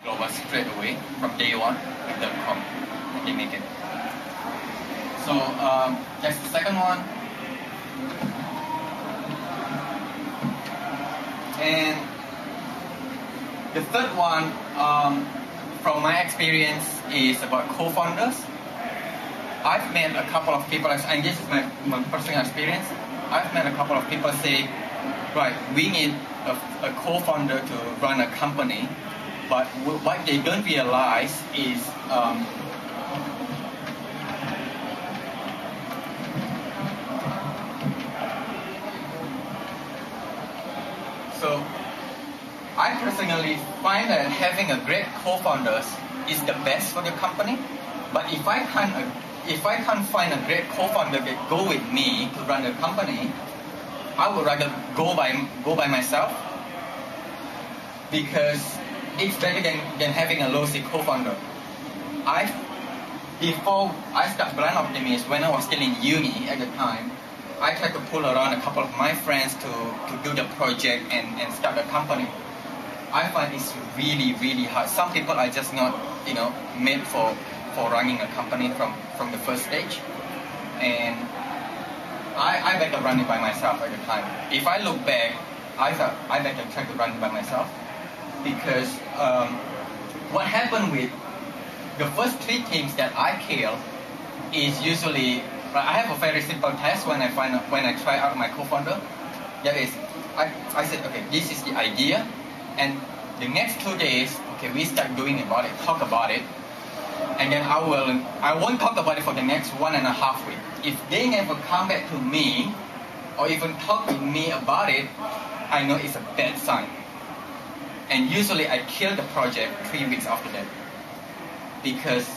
global straight away from day one with the com and they make it. So that's the second one. And the third one, from my experience, is about co-founders. I've met a couple of people, and this is my personal experience. I've met a couple of people say, right, we need a co-founder to run a company, but what they don't realize is so I personally find that having a great co-founders is the best for the company. But if I can't find a great co-founder that go with me to run the company, I would rather go by myself, because it's better than having a lousy co-founder. Before I started Brand Optimist, when I was still in uni at the time, I tried to pull around a couple of my friends to do the project and start a company. I find it's really, really hard. Some people are just not, made for running a company from the first stage. And I better run it by myself at the time. If I look back, I thought I better try to run it by myself, because what happened with the first 3 teams that I kill is usually, I have a very simple test when I try out my co-founder. That is, I said, okay, this is the idea, and the next 2 days, okay, we start doing about it, talk about it, and then I won't talk about it for the next 1.5 weeks. If they never come back to me or even talk with me about it, I know it's a bad sign. And usually I kill the project 3 weeks after that, because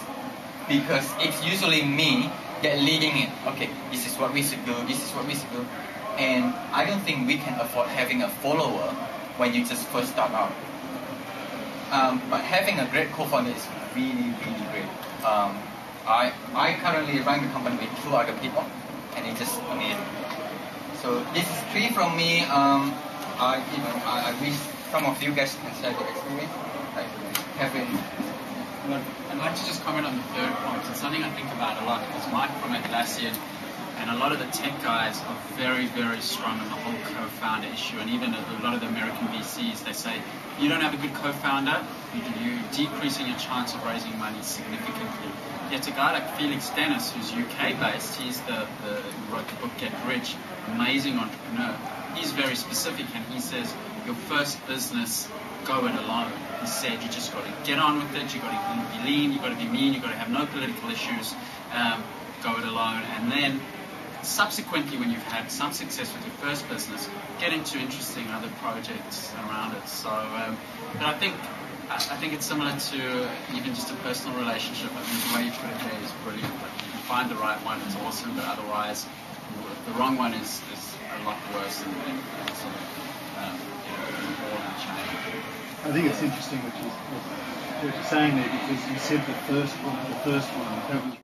it's usually me that leading it. Okay, this is what we should do, this is what we should do. And I don't think we can afford having a follower when you just first start out. But having a great co-founder is really, really great. I currently run the company with 2 other people, and it's just amazing. So this is 3 from me. I wish some of you guys can share your experience. Like having. I'd like to just comment on the third point. It's something I think about a lot, because Mike from Atlassian and a lot of the tech guys are very, very strong on the whole co-founder issue, and even a lot of the American VCs, they say, you don't have a good co-founder, you're decreasing your chance of raising money significantly. Yet a guy like Felix Dennis, who's UK-based, he's who wrote the book Get Rich, amazing entrepreneur. He's very specific, and he says, your first business, go it alone. He said, you just got to get on with it, you got to be lean, you got to be mean, you got to have no political issues, go it alone, and then subsequently, when you've had some success with your first business, get into interesting other projects around it. So, but I think it's similar to even just a personal relationship. I think the way you put it there is brilliant. If you find the right one, it's awesome, but otherwise, the wrong one is a lot worse than sort of important change. I think it's interesting what you're saying there, because you said the first one, that was